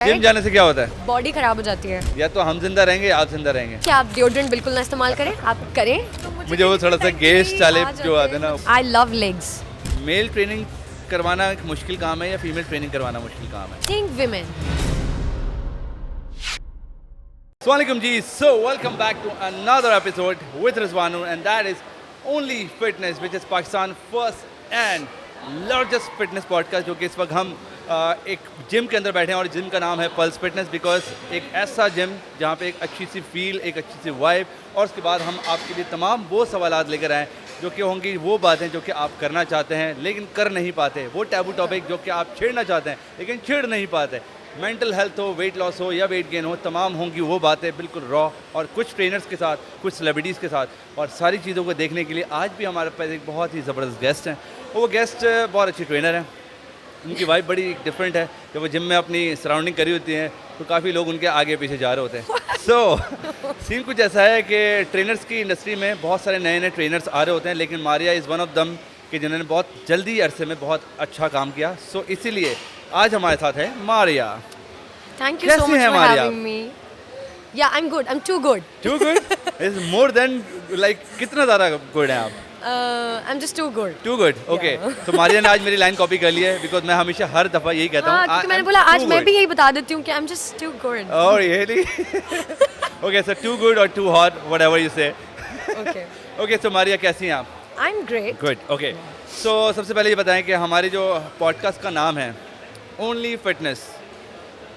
Gym जाने से क्या होता है? बॉडी खराब हो जाती है। या तो हम जिंदा रहेंगे या आप जिंदा रहेंगे। क्या आप डिओड्रेंट बिल्कुल ना इस्तेमाल करें? आप करें तो मुझे वो थोड़ा सा गेस्ट चाले जो आते हैं ना। I love legs. Male training करवाना एक मुश्किल काम है या फीमेल ट्रेनिंग करवाना मुश्किल काम है? Think women. Assalamualaikum ji. So welcome back to another episode with Rizwanu, and that is Only Fitness, which is Pakistan's first and largest fitness podcast. जो कि इस वक्त हम एक जिम के अंदर बैठे हैं और जिम का नाम है पल्स फिटनेस, बिकॉज एक ऐसा जिम जहाँ पे एक अच्छी सी फील, एक अच्छी सी वाइब, और उसके बाद हम आपके लिए तमाम वो सवालात लेकर आए जो कि होंगी वो बातें जो कि आप करना चाहते हैं लेकिन कर नहीं पाते, वो टैबू टॉपिक जो कि आप छेड़ना चाहते हैं लेकिन छेड़ नहीं पाते। मेंटल हेल्थ हो, वेट लॉस हो या वेट गेन हो, तमाम होंगी वो बातें बिल्कुल रॉ, और कुछ ट्रेनर्स के साथ, कुछ सेलिब्रिटीज़ के साथ, और सारी चीज़ों को देखने के लिए आज भी हमारे पास एक बहुत ही ज़बरदस्त गेस्ट हैं। वो गेस्ट बहुत अच्छी ट्रेनर हैं, उनकी वाइफ बड़ी डिफरेंट है। जब वो जिम में अपनी सराउंडिंग करी होती हैं तो काफ़ी लोग उनके आगे पीछे जा रहे होते हैं। सो सीन कुछ ऐसा है कि ट्रेनर्स की इंडस्ट्री में बहुत सारे नए नए ट्रेनर्स आ रहे होते हैं, लेकिन Maria is one of them कि जिन्होंने बहुत जल्दी अरसे में बहुत अच्छा काम किया। सो इसीलिए आज हमारे साथ है Maria. Thank you so much for having me. Yeah I am good, I am too good. Too good is more than like कितना ज़्यादा गुड है आप? I am just too good. Too good, okay. तो Maria ने आज मेरी line copy कर ली है, बिकॉज मैं हमेशा हर दफ़ा यही कहता हूँ। क्योंकि मैंने बोला आज मैं भी यही बता देती हूँ कि I am just too good. Oh really? Okay, so too good और too hot, whatever you say. Okay okay, so Maria कैसी हैं आप? I am great. Good, okay. So सबसे पहले ये बताएं कि हमारी जो पॉडकास्ट का नाम है ओनली फिटनेस,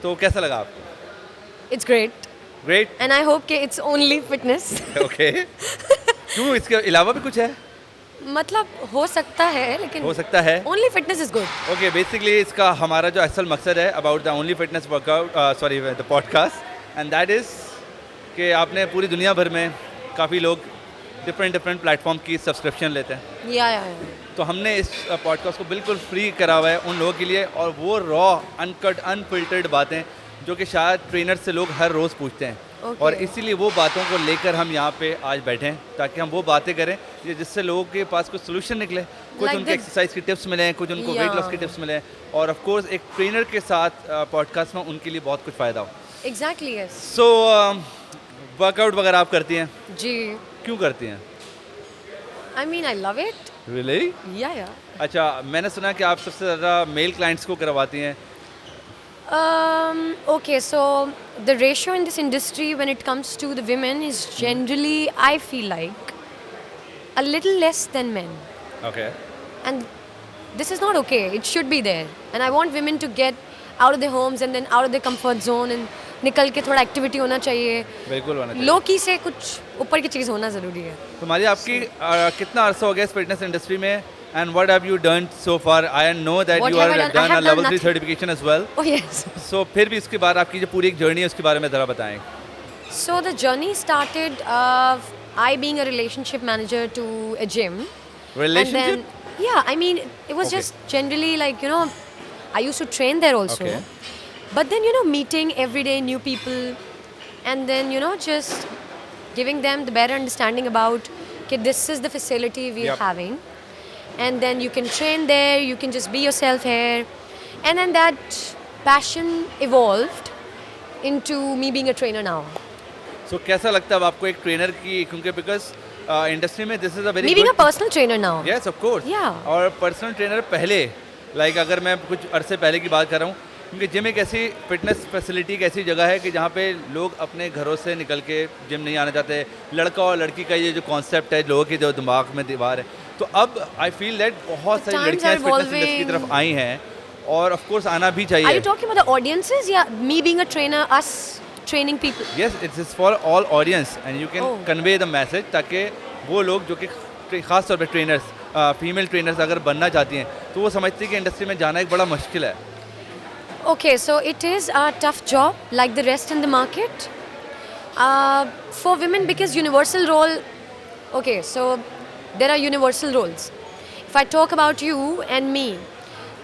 तो कैसा लगा आपको? It's great great. And I hope कि इट्स ओनली फिटनेस। ओके। क्यों, इसके अलावा भी कुछ है? मतलब हो सकता है, लेकिन हो सकता है। Only fitness is good. Okay, basically इसका हमारा जो असल मकसद है about the only fitness workout, sorry the podcast, and that is कि आपने पूरी दुनिया भर में काफ़ी लोग डिफरेंट प्लेटफॉर्म की सब्सक्रिप्शन लेते हैं, या तो हमने इस पॉडकास्ट को बिल्कुल फ्री करा हुआ है उन लोगों के लिए, और वो रॉ, अनकट, अनफिल्टर्ड बातें जो कि शायद ट्रेनर से लोग हर रोज़ पूछते हैं। Okay. और इसीलिए वो बातों को लेकर हम यहाँ पे आज बैठे हैं ताकि हम वो बातें करें जिससे लोगों के पास कुछ सोल्यूशन निकले, कुछ Like उनके एक्सरसाइज की टिप्स मिलें, कुछ उनको वेट लॉस की टिप्स मिलें, और ऑफ कोर्स एक ट्रेनर के साथ पॉडकास्ट में उनके लिए बहुत कुछ फ़ायदा हो। Exactly yes. सो वर्कआउट वगैरह आप करती हैं? जी। क्यों करती हैं? I mean I love it. Really? या अच्छा, मैंने सुना कि आप सबसे ज़्यादा मेल क्लाइंट्स को करवाती हैं। Okay, so the ratio in this industry when it comes to the women is generally, I feel like, a little less than men. Okay. And this is not okay. It should be there. And I want women to get out of their homes and then out of their comfort zone and निकल के थोड़ा activity होना चाहिए। बिल्कुल होना चाहिए। लोकी से कुछ ऊपर की चीज़ होना ज़रूरी है। तो मारिया, आपकी कितना अर्सा हो गया इस फिटनेस इंडस्ट्री में? And what have you done so far? I know that What you have I are done? I done a have level done 3 certification as well. Oh yes. So फिर भी इसके बाद आपकी जो पूरी एक जर्नी है उसके बारे में ज़रा बताएं। So the journey started I being a relationship manager to a gym. Relationship? And then, yeah, I mean, it was Okay. just generally like, you know, I used to train there also. Okay. But then, you know, meeting everyday new people and then, you know, just giving them the better understanding about, okay, this is the facility we are Yep. having. And then you can train there, you can just be yourself here. And then that passion evolved into me being a trainer now. So कैसा लगता है अब आपको एक trainer की, क्योंकि because industry में this is a very Me being a personal trainer now. Yes of course. Yeah. और पर्सनल ट्रेनर पहले, लाइक अगर मैं कुछ अरसे पहले की बात कर रहा हूँ, क्योंकि जिम एक ऐसी फिटनेस फैसिलिटी, एक ऐसी जगह है कि जहाँ पे लोग अपने घरों से निकल के जिम नहीं आना चाहते। लड़का और लड़की का ये जो कॉन्सेप्ट है लोगों के जो दिमाग में दीवार है, तो अब आई फील दैट बहुत सारी times लड़कियाँ are इस फिटनेस इंडस्ट्री की evolving. तरफ आई हैं, और ऑफ कोर्स आना भी Are चाहिए। you talking about the audiences? Yeah, me being a trainer, us training people. Yes, it's is for all audience and you can Oh. Convey the message, ताकि वो लोग जो कि खास तौर पे ट्रेनर्स, फीमेल ट्रेनर्स अगर बनना चाहती हैं तो वो समझती हैं कि इंडस्ट्री में जाना एक बड़ा मुश्किल है। Okay, so it is a tough job, like the rest in the market. For women, because universal role. Okay, so there are universal roles. If I talk about you and me,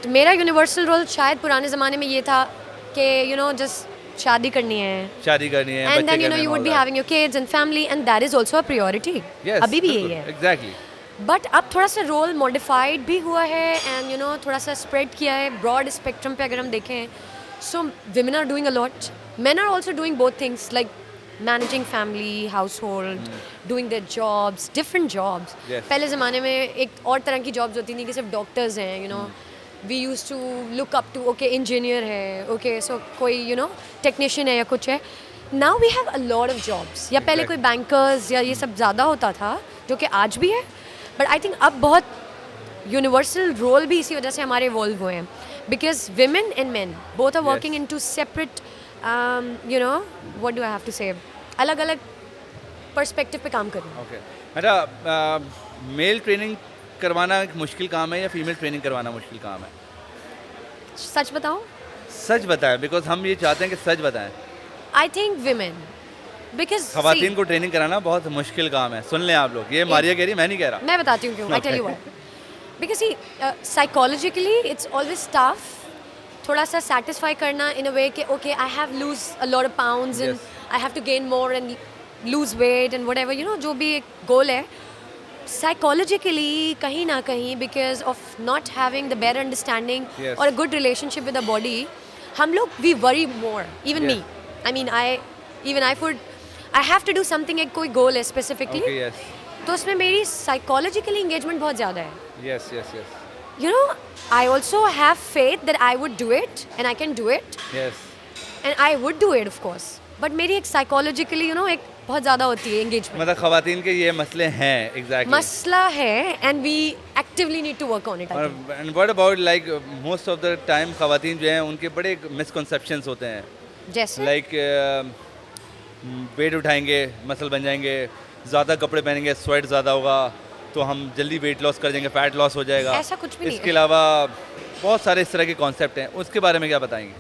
तो मेरा universal role शायद पुराने ज़माने में ये था कि you know just शादी करनी है. शादी करनी है, And then you know you would be having your kids and family, and that is also a priority. Yes, अभी भी यही है. एग्जैक्टली। बट अब थोड़ा सा रोल मॉडिफाइड भी हुआ है एंड यू नो थोड़ा सा स्प्रेड किया है ब्रॉड स्पेक्ट्रम पे। अगर हम देखें So women are doing a lot. Men are also doing both things, like managing family, household, doing their jobs, different jobs. Yes. पहले ज़माने में एक और तरह की jobs होती थी कि सिर्फ doctors हैं, you know. We used to look up to, okay, engineer है, okay, so कोई, you know, technician है या कुछ है. Now we have a lot of jobs. या पहले कोई bankers या ये सब ज़्यादा होता था, जो कि आज भी है. But I think अब बहुत universal role भी इसी वजह से हमारे evolve हुए हैं. Because women and men both are working Yes. into separate, you know, what do I have to say? अलग-अलग perspective पे काम कर रहे हैं. ओके अच्छा, मेल ट्रेनिंग करवाना एक मुश्किल काम है या फीमेल ट्रेनिंग करवाना मुश्किल काम है? सच बताऊं? सच बताएं, बिकॉज हम ये चाहते हैं कि सच बताएं. I think women. Because खवातीन को ट्रेनिंग कराना बहुत मुश्किल काम है. सुन लें आप लोग, ये मारिया कह रही, मैं नहीं कह रहा. मैं बताती हूँ क्यों. I tell you why. Because see, psychologically it's always tough. थोड़ा सा satisfy करना in a way कि okay, I have lose a lot of pounds and Yes. I have to gain more and lose weight and whatever, you know, जो भी एक goal है. Psychologically कहीं ना कहीं because of not having the better understanding Yes. or a good relationship with the body, हम लोग we worry more. Even Yeah. me. I mean, I have to do something, एक कोई goal है specifically. Okay, yes तो उसमें मेरी psychologically engagement बहुत ज़्यादा है. Yes yes yes You know, I also have faith that I would do it and I can do it yes. and I would do it of course. But मेरी एक psychologically, you know, एक बहुत ज़्यादा होती है engagement. मतलब खवातीन के ये मसले हैं एग्जैक्टली. मसला है and we actively need to work on it. I think. And what about like most of the time खवातीन जो हैं उनके बड़े मिसकंसेप्शंस होते हैं. जैसे लाइक वेट उठाएंगे मसल बन जाएंगे, ज़्यादा कपड़े पहनेंगे स्वेट ज़्यादा होगा तो हम जल्दी वेट लॉस कर देंगे, फैट लॉस हो जाएगा. ऐसा कुछ भी नहीं इसके है. अलावा बहुत सारे इस तरह के कॉन्सेप्ट हैं, उसके बारे में क्या बताएंगे?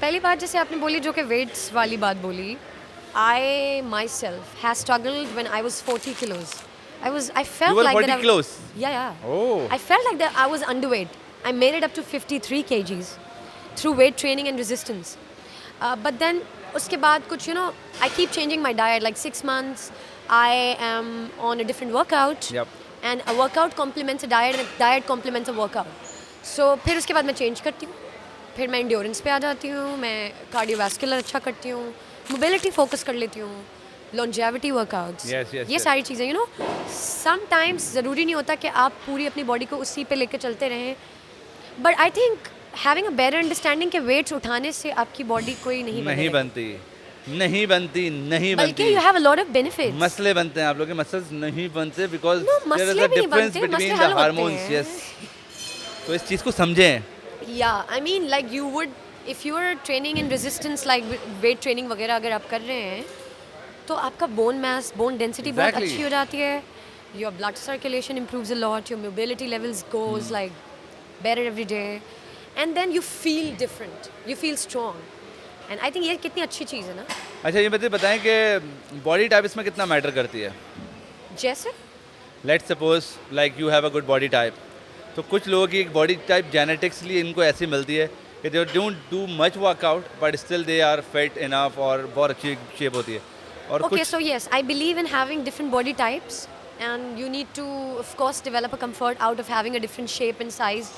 पहली बात जैसे आपने बोली जो कि वेट्स वाली बात बोली, I myself has struggled when I was 40 kilos. I felt You were like 40 that. kilos? Yeah. Oh. I felt like that I was underweight. I made it up to 53 kgs through weight training and resistance. But then उसके बाद कुछ, you know, I keep changing my diet. Like 6 months, I am on a different workout. Yep. And a workout complements a diet and a diet complements a workout. So फिर उसके बाद मैं change करती हूँ. फिर मैं endurance पे आ जाती हूँ, मैं cardiovascular अच्छा करती हूँ, mobility focus कर लेती हूँ, longevity workouts. Yes, yes, ये yes. सारी चीज़ें, you know, sometimes ज़रूरी नहीं होता कि आप पूरी अपनी बॉडी को उसी पे लेके चलते रहें. But I think having a better understanding के weights उठाने से आपकी बॉडी कोई नहीं नहीं बनेगी. बनती, नहीं बल्कि बनती. you have a lot of benefits. मसले बनते हैं, आप लोग के मसल्स नहीं बनते बिकॉज No, देयर इज मसले अ भी नहीं डिफरेंस बनते, मसले बिटवीन हल द होते हार्मोन्स. हैं. यस, तो इस चीज़ को समझें. Yeah, I mean like you would, if you are training in resistance like weight training वगैरह अगर आप कर रहे हैं तो आपका bone mass, bone density बहुत Exactly. अच्छी हो जाती है. Your blood circulation improves a lot. Your mobility levels goes like better every day, and then you feel different. You feel strong, and I think ये कितनी अच्छी चीज़ है ना. अच्छा ये बताएं कि बॉडी टाइप इसमें कितना मैटर करती है? जैसे let's suppose like you have a good body type, तो कुछ लोगों की एक बॉडी टाइप जेनेटिक्सली इनको ऐसी मिलती है कि they don't do much workout but still they are fit enough और बहुत अच्छी शेप होती है. और okay, कुछ so yes, I believe in having different body types, and you need to, of course, develop a comfort out of having a different shape and size.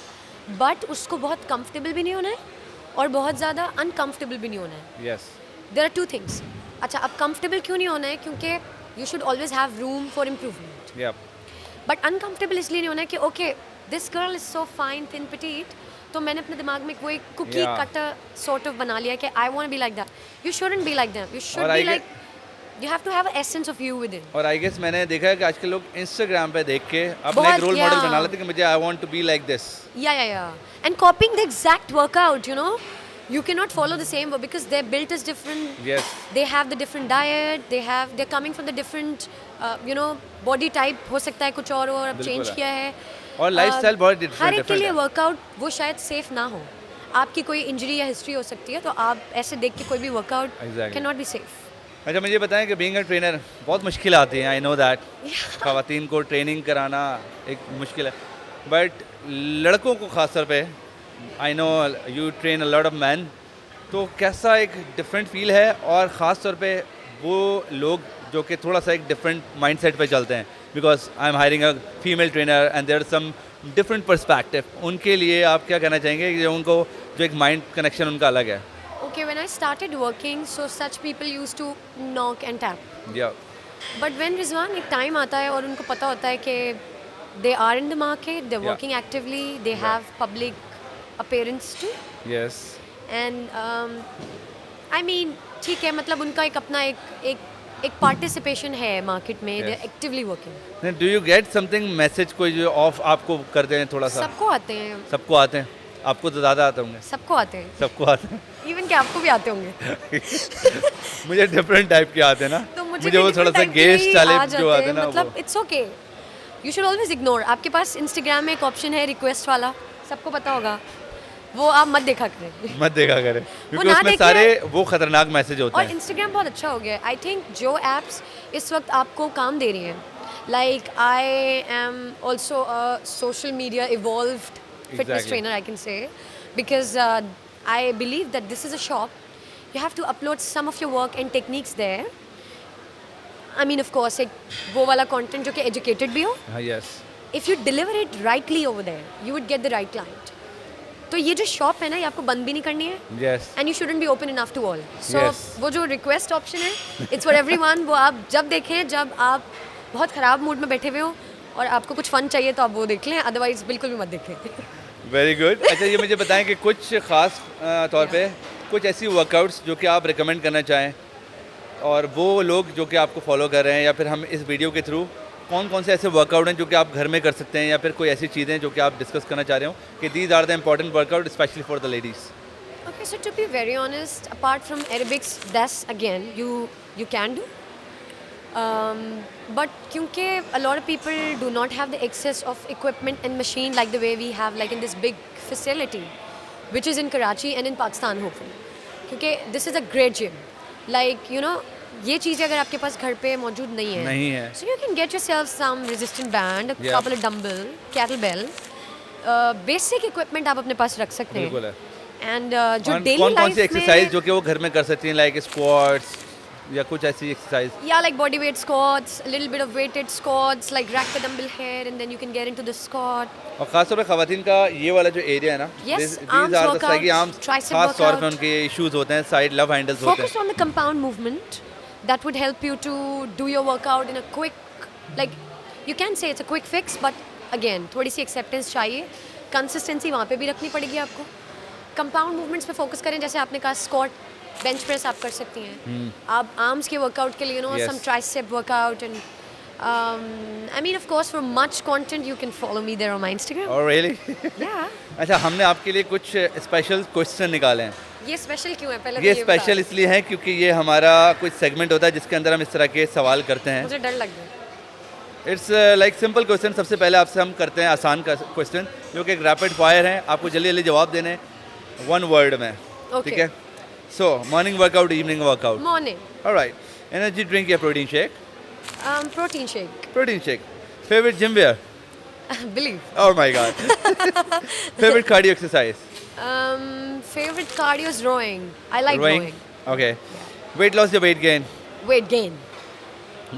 But उसको बहुत comfortable भी नहीं होना है और बहुत ज़्यादा uncomfortable भी नहीं होना है. Yes There are two things. अच्छा, अब comfortable क्यों नहीं होना है? क्योंकि you should always have room for improvement. या But uncomfortable इसलिए नहीं होना है कि okay, this girl is so fine, thin, petite. तो मैंने अपने दिमाग में कोई cookie Yeah. cutter sort of बना लिया कि I want to be like that. You shouldn't be like them. You should और be I like, you have to have an essence of you within. और आई गेस मैंने देखा है कि आजकल लोग इंस्टाग्राम पे देख के अपना बहुत, एक रोल मॉडल yeah. बना लेते हैं कि मुझे I want to be like this. Yeah. And copying the exact workout, you know. You cannot follow the same because their build is different. Yes. They have the different diet. They're coming from the different, you know, body type. हो सकता है कुछ और हो और अब बिल्कुल change है. किया है. और लाइफस्टाइल बहुत हर डिफरेंट एक के लिए है. वर्कआउट वो शायद सेफ ना हो. आपकी कोई इंजरी या हिस्ट्री हो सकती है तो आप ऐसे देख के कोई भी workout Exactly. Can not be safe. अच्छा मुझे बताएं कि बीइंग अ ट्रेनर बहुत मुश्किल आती है. आई नो दैट खवातीन को ट्रेनिंग कराना एक मुश्किल है, बट लड़कों को खास तौर पे I know you train a lot of man, तो कैसा एक डिफरेंट फील है और ख़ास तौर पे वो लोग जो कि थोड़ा सा एक डिफरेंट माइंडसेट पे चलते हैं, because I am hiring a female trainer and there some different perspective, उनके लिए आप क्या कहना चाहेंगे कि उनको जो एक माइंड कनेक्शन उनका अलग है? Okay, when I started working, so such people used to knock and tap. या But when Rizwan, एक time आता है और उनको पता होता है कि they are in the market, they're Yeah. working actively, they have public appearance too. Yes And I mean, ठीक है, मतलब उनका एक अपना एक पार्टिसिपेशन है मार्केट में, they're Yes. actively working. Do you get something message कोई जो ऑफ आपको करते हैं थोड़ा सा? सबको आते हैं, सबको आते हैं, आपको तो ज़्यादा आते होंगे। सबको आते हैं, सबको आते हैं इवन कि आपको भी आते होंगे। मुझे डिफरेंट टाइप के आते हैं ना, तो मुझे वो थोड़ा सा गेस्ट वाले जो आते हैं ना, मतलब it's okay, you should always ignore. आपके पास इंस्टाग्राम में एक ऑप्शन है रिक्वेस्ट वाला, सबको पता होगा, वो आप मत देखा करें। मत देखा करें, क्योंकि ना उसमें देखिए। सारे वो खतरनाक मैसेज होते और हैं। इंस्टाग्राम बहुत अच्छा हो गया है। आई थिंक जो एप्स इस वक्त आपको काम दे रही हैं, like I am also a social media evolved fitness Exactly. Trainer, I can say, because I believe that this is a shop, you have to upload some of your work and techniques there. I mean of course एक वो वाला content जो कि educated भी हो। हाँ, yes, if you deliver it rightly over there, you would get the right client. तो ये जो शॉप है ना, ये आपको बंद भी नहीं करनी है, yes, and you shouldn't be open enough to all. So Yes. वो जो रिक्वेस्ट ऑप्शन है, इट्स फॉर एवरीवन। वो आप जब देखें, जब आप बहुत ख़राब मूड में बैठे हुए हो और आपको कुछ फ़न चाहिए तो आप वो देख लें, अदरवाइज बिल्कुल भी मत देखें। Very good. अच्छा, ये मुझे बताएं कि कुछ ख़ास तौर पे कुछ ऐसी वर्कआउट्स जो कि आप रिकमेंड करना चाहें, और वो लोग जो कि आपको फॉलो कर रहे हैं, या फिर हम इस वीडियो के थ्रू कौन कौन से ऐसे वर्कआउट हैं जो कि आप घर में कर सकते हैं, या फिर कोई ऐसी चीज़ें जो कि आप डिस्कस करना चाह रहे हो कि these are the important workout specially for the ladies? Okay, so to be very honest, apart from aerobics, that's again you can do. But क्योंकि a lot of people do not have the access of equipment and machine like the way we have, like in this big facility, which is in Karachi and in Pakistan hopefully. क्योंकि this is a great gym. Like you know, ये चीज़ें अगर आपके पास घर पे मौजूद नहीं है, नहीं है, so you can get yourself some resistant band, a Yeah. couple of dumbbell, kettlebell, basic equipment आप अपने पास रख सकते बिल्कुल हैं। है। एंड जो कौन डेली कौन सी लाइफ एक्सरसाइज में, जो कि वो घर में कर सकती हैं, लाइक स्क्वाट्स या कुछ ऐसी exercise? yeah, like body weight squats, a little bit of weighted squats, like rack the dumbbell here and then you can get into the squat. और खासतौर पे खवातीन का ये वाला जो एरिया है ना, Yes, these arms are the workout, side arms, tricep खास तौर पे workout. उनके इश्यूज होते हैं, साइड लव हैंडल्स होते Focus हैं। on the compound movement. That would help you to do your workout in a quick, like you can say it's a quick fix, but again थोड़ी सी acceptance चाहिए, consistency वहाँ पे भी रखनी पड़ेगी आपको। Compound movements पे focus करें, जैसे आपने कहा squat, bench press आप कर सकती हैं। आप arms के workout के लिए Yes. some tricep workout and I mean of course for much content you can follow me there on my Instagram. और रियली Yeah. अच्छा, हमने आपके लिए कुछ स्पेशल क्वेश्चन निकाले हैं। ये स्पेशल क्यों है, पहले ये तो बता। स्पेशल इसलिए है क्योंकि ये हमारा कुछ सेगमेंट होता है जिसके अंदर हम इस तरह के सवाल करते हैं। मुझे डर लग गया। It's like simple question. सबसे पहले आपसे हम करते हैं आसान क्वेश्चन, जो कि एक रैपिड फायर है, आपको जल्दी जल्दी जवाब देने हैं 1 वर्ड में। Okay. ठीक है? So morning workout, evening workout? Morning. Alright. Energy drink या protein shake? Protein shake. Protein shake. Favourite gym wear? Believe. Oh my god. Favourite cardio exercise? Favorite cardio is rowing. I like rowing. Okay. Weight loss या weight gain? Weight gain.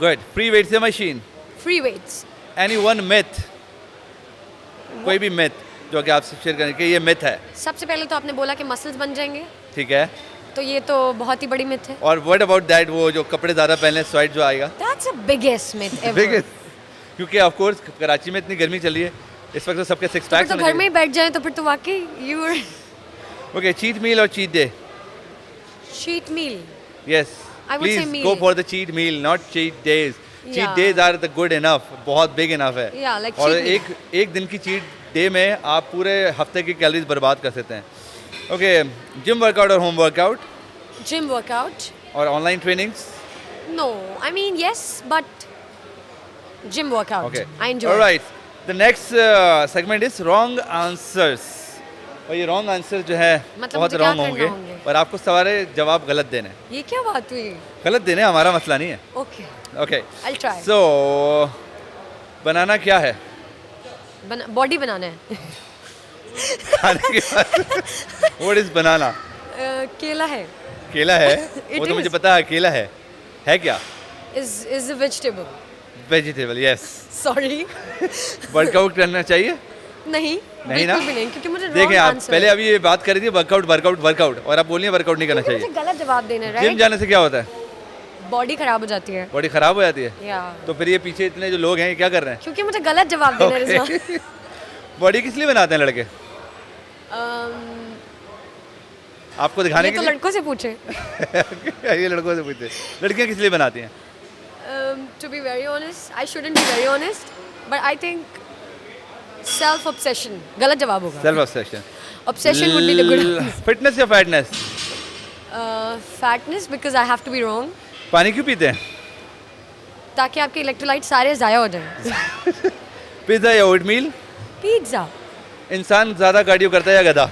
Good. Free weight या machine? Free weights. Any one myth, कोई भी myth जो कि आपसे share करें कि ये मिथ है? सबसे पहले तो आपने बोला कि मसल्स बन जाएंगे, ठीक है। तो ये तो बहुत ही बड़ी मिथ है। और व्हाट अबाउट दैट, वो जो कपड़े ज़्यादा पहनले स्वेट जो आएगा? That's the biggest myth ever. Biggest, क्योंकि ऑफ कोर्स कराची में इतनी गर्मी चल रही है इस वक्त, तो सबके सिक्स फिर पैक्स तो घर में ही बैठ जाए तो फिर तो वाकई you are okay. Cheat meal और cheat day? cheat meal. Yes, I would say please meal. Go for the cheat meal, not cheat days. Cheat Yeah. Days are the good enough, बहुत बिग इनफ है। Yeah, like और cheat meal. एक दिन की cheat day में आप पूरे हफ्ते की कैलोरीज बर्बाद कर सकते हैं। ओके, जिम वर्कआउट और होम वर्कआउट Gym workout. और online trainings? No, I mean yes, but gym workout. Okay. I enjoy. All right. The next segment is wrong answers. और ये रॉन्ग आंसर जो है मतलब बहुत मुझे क्या रॉन्ग करना होंगे, होंगे? पर आपको सारे जवाब गलत देने हैं। ये क्या बात हुई? गलत देने हमारा मसला नहीं है। Okay, okay, I'll try. सो बनाना क्या है? बॉडी बनाना है। खाने के बाद व्हाट इज बनाना? केला है। केला है? It वो तो मुझे is. पता है केला है, है क्या? is a vegetable. Vegetable, yes. Sorry. Workout करना चाहिए? नहीं नहीं ना? बिल्कुल भी नहीं क्योंकि मुझे देखें wrong आप answer पहले है। अभी ये बात कर रही थी वर्कआउट और आप बोलिए वर्कआउट नहीं करना क्योंकि चाहिए. मुझे गलत जवाब देना है जिम राइट. जाने से क्या होता है? बॉडी खराब हो जाती है. बॉडी खराब हो जाती है. या तो फिर ये पीछे इतने जो लोग हैं ये क्या कर रहे क्योंकि मुझे गलत जवाब देना है रिजवान. हैं? बॉडी किस लिए बनाते हैं लड़के? आपको दिखाने ये के तो लिए? लड़कों से पूछे. ये लड़कों से पूछते. लड़कियां किस लिए बनाती हैं? To be very honest, I shouldn't be very honest, but I think self obsession. गलत जवाब होगा. Self obsession. Obsession would be the good answer. Fitness या fatness? Fatness because I have to be wrong. पानी क्यों पीते हैं? ताकि आपके इलेक्ट्रोलाइट सारे ज़ाया हो जाएं. पिज्जा या ओटमील? पिज्ज़ा. इंसान ज्यादा कार्डियो करता है या गधा?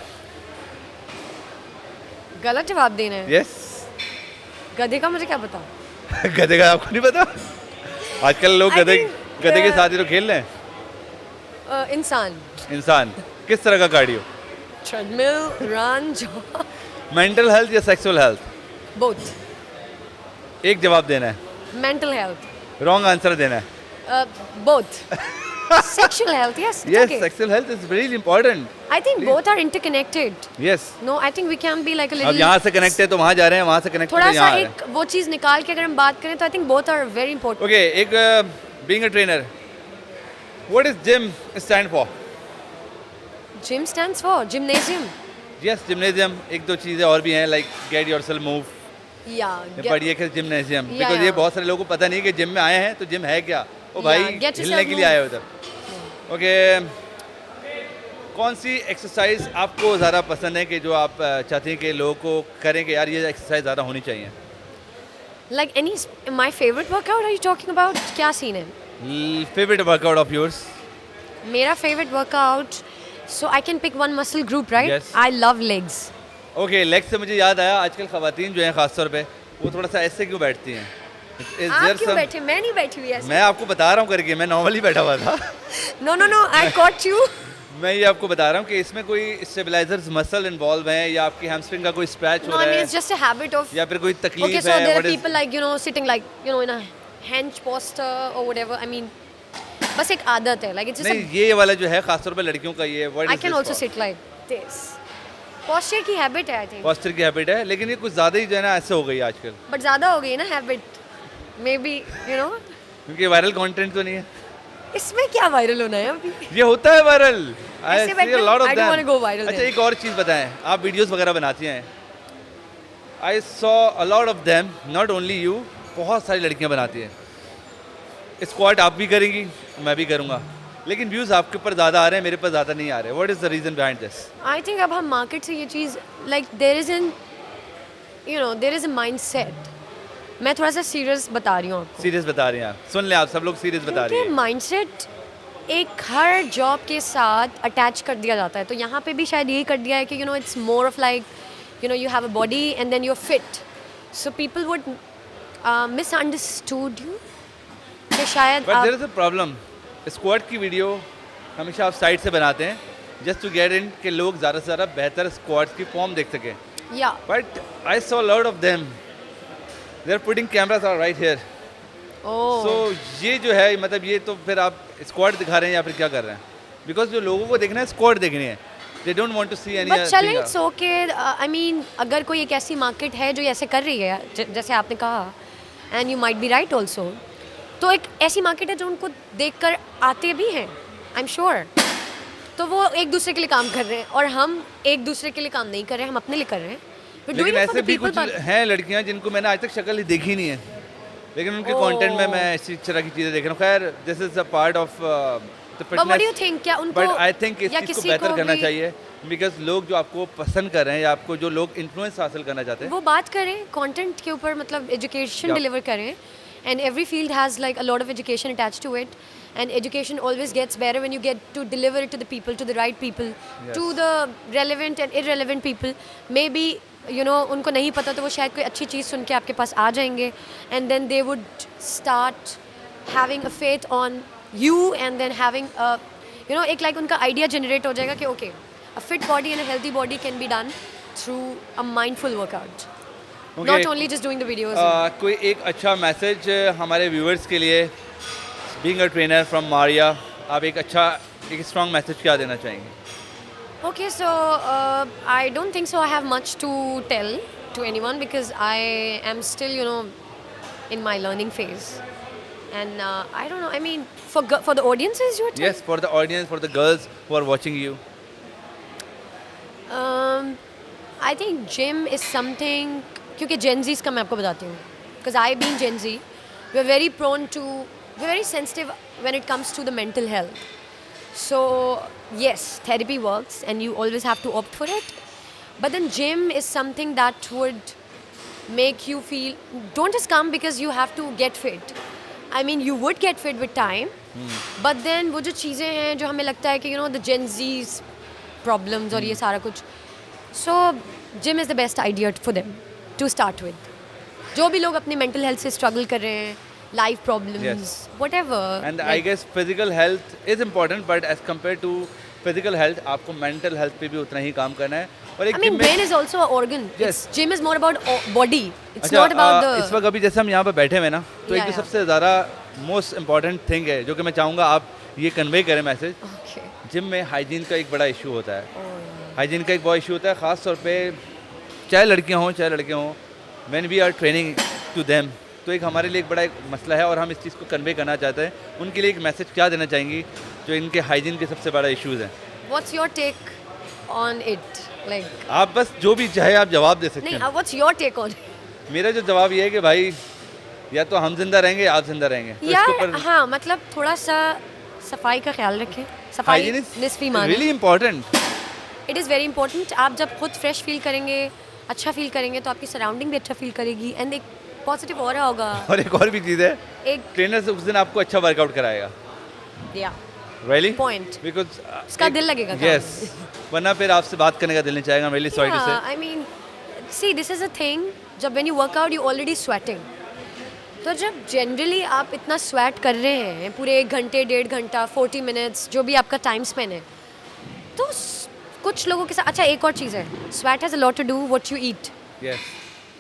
गलत जवाब देना है. यस. गधे का मुझे क्या पता. गधे का आपको नहीं पता? आजकल लोग I गधे think, गधे के साथ ही तो खेल रहे हैं. इंसान. इंसान किस तरह का cardio? Treadmill, run, jog. Mental health या सेक्सुअल हेल्थ? Both. एक जवाब देना है. Mental health. रॉन्ग आंसर देना है. Both. Sexual health, yes. It's yes, okay. Sexual health is very important. I think both are interconnected. Yes. No, I think we can be like a अब little. यहाँ से connect है तो वहाँ जा रहे हैं, वहाँ से कनेक्ट है थोड़ा तो सा यहाँ आ रहे हैं. एक वो चीज़ निकाल के अगर हम बात करें तो I think both are very important. Okay, एक being a trainer, what is gym stand for? Gym stands for gymnasium. Yes, gymnasium. एक दो चीज़ें और भी हैं लाइक गेट योरसेल्फ मूव. या बढ़िए कि जिम्नेजियम, Yeah, बिकॉज ये yeah. बहुत सारे लोगों को पता नहीं कि जिम में आए हैं तो जिम है क्या. ओ Yeah, भाई get yourself हिलने के लिए moved. आए हो उधर. ओके, कौन सी एक्सरसाइज आपको ज़्यादा पसंद है कि जो आप चाहती हैं कि लोगों को करें कि यार ये एक्सरसाइज ज़्यादा होनी चाहिए? Like any my favourite workout are you talking about. क्या सीन है. Favourite workout of yours? मेरा favourite workout so I can pick one muscle group right. Yes. I love legs. Okay, leg से मुझे याद आया, आजकल खवातीन जो हैं खासतौर पे वो थोड़ा सा ऐसे क्यों बैठती हैं? Is आप there क्यों some- बैठे. मैं नहीं बैठी हुई ऐसे. मैं आपको बता रहा हूँ करके, मैं नॉर्मली बैठा हुआ था. No no no I caught you. मैं ये आपको बता रहा हूँ कि इसमें कोई स्टेबलाइजर्स मसल इन्वॉल्व हैं या आपकी हैमस्ट्रिंग का कोई स्क्रैच हो No, I रहा mean है it's just a habit of. या फिर कोई तकलीफ Okay, so है. there are what is- people like sitting like in a hench posture or whatever. I mean, बस एक आदत है. Like it's just नहीं, ये वाला जो है खासतौर पे लड़कियों का ये I can also sit like this. Posture की habit है I think. पॉस्चर की हैबिट है, लेकिन ये कुछ ज़्यादा ही जो है ना ऐसे हो गई है आजकल, But ज़्यादा हो गई ना habit. Maybe क्योंकि वायरल कंटेंट तो नहीं है. इसमें क्या वायरल होना है अभी. ये होता है वायरल. ऐसे बैठना, I don't wanna go viral अच्छा, then. एक और चीज़ बताएं, आप वीडियोस वगैरह बनाती हैं. I saw a lot of them, not only you, बहुत सारी लड़कियां बनाती हैं. स्क्वाट आप भी करेंगी, मैं भी करूँगा, लेकिन व्यूज़ आपके ऊपर ज़्यादा आ रहे हैं, मेरे पास ज़्यादा नहीं आ रहे. What is the reason behind this? I think अब हम मार्केट से ये चीज़ like there is a mindset. मैं थोड़ा सा सीरियस बता रही हूँ आपको. सीरियस बता रही हैं आप, सुन लें आप सब लोग सीरियस बता रही क्योंकि हैं. माइंडसेट एक हर जॉब के साथ अटैच कर दिया जाता है. तो यहाँ पे भी शायद यही कर दिया है कि it's more of like you have a body and then you are fit. So people would misunderstood you कि शायद but there is a problem. Squat की वीडियो हमेशा आप साइड से बनाते हैं जस्ट टू गेट इन कि लोग ज़्यादा से ज़्यादा बेहतर स्क्वाट्स की फॉर्म देख सकें. Yeah but I saw lot of them, they are putting cameras are right here. Oh so ये जो है मतलब ये तो फिर आप स्क्वाड दिखा रहे हैं या फिर क्या कर रहे हैं? बिकॉज जो लोगों को देखना है स्क्वाड देखनी है. They don't want to see any. But चलें इट्स ओके. आई मीन अगर कोई एक ऐसी मार्केट है जो ऐसे कर रही है जैसे आपने कहा and you might be right also, तो एक ऐसी मार्केट है जो उनको देखकर आते भी हैं आई एम श्योर. तो वो एक दूसरे के लिए काम कर रहे हैं और हम एक दूसरे के लिए काम नहीं कर रहे हैं, हम अपने लिए कर रहे हैं. We're doing लेकिन it for ऐसे the भी people, कुछ but- हैं लड़कियां जिनको मैंने आज तक शक्ल ही देखी नहीं है, लेकिन उनके Oh. कंटेंट में मैं इसी तरह की चीज़ें देख रहा हूँ. खैर, this is a part of the But what do you fitness. think? क्या उनको बट आई थिंक इस या चीज़ को किसी बेहतर करना भी- चाहिए बिकॉज लोग जो आपको पसंद कर रहे हैं या आपको जो लोग इन्फ्लुएंस हासिल करना चाहते हैं. वो बात करें कंटेंट के ऊपर, मतलब एजुकेशन Yeah. डिलीवर करें. And every field has like a lot of education attached to it. And education always gets better when you get to deliver it to the people, to the right people, to the relevant and irrelevant people. Maybe उनको नहीं पता तो वो शायद कोई अच्छी चीज़ सुन के आपके पास आ जाएंगे and then they would start having a faith on you and then having a एक like उनका idea generate हो जाएगा कि okay, a fit body and a healthy body can be done through a mindful workout. Okay. Not only just doing the videos. कोई एक अच्छा message हमारे viewers के लिए, being a trainer from Maria, आप एक स्ट्रॉन्ग मैसेज क्या देना चाहेंगे? Okay, so I don't think so I have much to tell to anyone because I am still, in my learning phase. And I don't know, I mean, for the audiences you are telling? Yes, for the audience, for the girls who are watching you. I think gym is something, क्योंकि Gen Zs का मैं आपको बताती हूँ. Because I being Gen Z, we're very sensitive when it comes to the mental health. So yes, therapy works and you always have to opt for it. But then gym is something that would make you feel, don't just come because you have to get fit. I mean, you would get fit with time. But then वो जो चीज़ें हैं जो हमें लगता है कि the Gen Z's problems और ये सारा कुछ. So gym is the best idea for them to start with. जो भी लोग अपनी mental health से struggle कर रहे हैं, life problems, Yes. whatever. And I guess physical health is important, but as compared to physical health, आपको mental health पे भी उतना ही काम करना है. और एक I mean, gym में brain is also an organ. Yes. Gym is more about body. It's अच्छा, not about the. इस वक्त अभी जैसे हम यहाँ पे बैठे हुए हैं ना, तो एक Yeah, जो yeah. सबसे ज़्यादा मोस्ट इम्पॉर्टेंट थिंग है जो कि मैं चाहूँगा आप ये कन्वे करें मैसेज, Okay. जिम में हाइजीन का एक बड़ा इशू होता है. Oh, yeah. हाइजीन का एक बहुत इशू होता है, ख़ास तौर पे चाहे लड़कियाँ हों चाहे लड़के हों, when we are training to them, तो एक हमारे लिए एक बड़ा एक मसला है और हम इस चीज़ को कन्वे करना चाहते हैं. उनके लिए एक मैसेज क्या देना चाहेंगी जो इनके हाइजीन के सबसे बड़ा इशूज़ हैं? What's your take on it? Like. आप बस जो भी चाहे आप जवाब दे सकते नहीं, हैं. what's your take on it? मेरा जो जवाब ये है कि भाई या तो हम जिंदा रहेंगे या आप जिंदा रहेंगे, तो इसके यार ऊपर हाँ, मतलब थोड़ा सा सफाई का ख्याल रखें. सफाई हाइजीन इज निस्फ ईमान है. Really important. It is very important. आप जब खुद फ्रेश फील करेंगे, अच्छा फील करेंगे, तो आपकी सराउंडिंग भी अच्छा फील करेगी एंड एक पॉजिटिव ऑरा होगा. और एक और भी चीज़ है, एक ट्रेनर से उस दिन आपको अच्छा वर्कआउट कराएगा. या रियली Point. बिकॉज उसका दिल लगेगा काम. यस, वरना फिर आपसे बात करने का दिल नहीं चाहेगा. Really sorry to say. I mean see this is a thing, जब when you work out you already sweating. तो जब जनरली आप इतना स्वेट कर रहे हैं पूरे 1 घंटे 1.5 घंटा 40 मिनट्स जो भी आपका टाइम स्पेन है, तो कुछ लोगों के साथ. अच्छा, एक और चीज़ है, sweat has a lot to do what you eat, yes,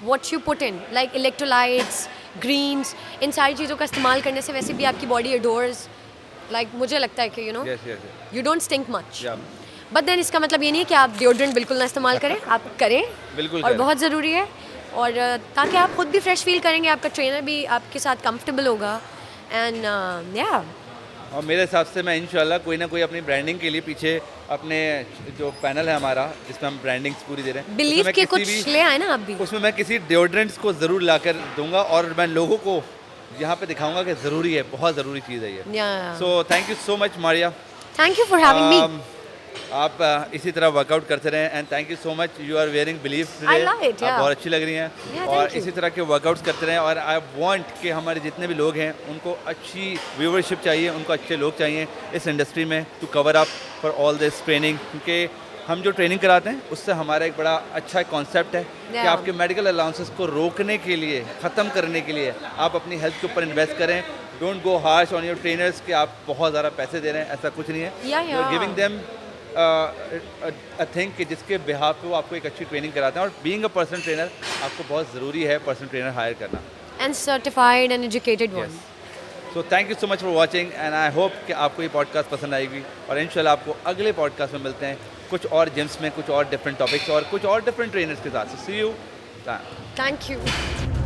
what you put in, like electrolytes, greens, इन सारी चीज़ों का इस्तेमाल करने से वैसे भी आपकी बॉडी एडोर्स, लाइक मुझे लगता है कि yes, yes, you don't stink much. या बट देन इसका मतलब ये नहीं है कि आप डिओड्रेंट बिल्कुल ना इस्तेमाल करें. आप करें, बिल्कुल और करें. बहुत ज़रूरी है. और ताकि आप खुद भी फ्रेश फील करेंगे, आपका ट्रेनर भी आपके साथ कंफर्टेबल होगा. एंड या और मेरे हिसाब से मैं इंशाल्लाह कोई ना कोई अपनी ब्रांडिंग के लिए पीछे अपने जो पैनल है हमारा जिसमें हम ब्रांडिंग्स पूरी दे रहे हैं, बिलीव उसमें के मैं कुछ किसी भी ले आए ना आप भी. उसमें मैं किसी डिओड्रेंट्स को ज़रूर ला कर दूंगा और मैं लोगों को यहाँ पे दिखाऊंगा कि ज़रूरी है, बहुत ज़रूरी चीज़ है ये. या so thank you so much Maria. Thank you for having me. आप इसी तरह वर्कआउट करते रहें and thank you so much. You are wearing believe I love it, आप yeah. बहुत अच्छी लग रही हैं. Yeah, और thank you. इसी तरह के वर्कआउट्स करते रहें. और आई वांट कि हमारे जितने भी लोग हैं उनको अच्छी व्यूवरशिप चाहिए, उनको अच्छे लोग चाहिए इस इंडस्ट्री में to cover up for all this training. क्योंकि हम जो ट्रेनिंग कराते हैं उससे हमारा एक बड़ा अच्छा कॉन्सेप्ट है कि Yeah. आपके मेडिकल अलाउंसेस को रोकने के लिए, ख़त्म करने के लिए आप अपनी हेल्थ के ऊपर इन्वेस्ट करें. Don't go harsh on your trainers कि आप बहुत ज़्यादा पैसे दे रहे हैं, ऐसा कुछ नहीं है. Yeah, yeah. Giving them I think कि जिसके बिहाफ पे वो आपको एक अच्छी ट्रेनिंग कराते हैं. और बीइंग अ पर्सनल ट्रेनर आपको बहुत ज़रूरी है पर्सनल ट्रेनर हायर करना. And certified and educated one. So thank you so much for watching and I hope कि आपको ये पॉडकास्ट पसंद आएगी. और इंशाल्लाह आपको अगले पॉडकास्ट में मिलते हैं कुछ और जिम्स में, कुछ और डिफरेंट टॉपिक्स और कुछ और डिफरेंट ट्रेनर्स के साथ. सी यू. Thank you.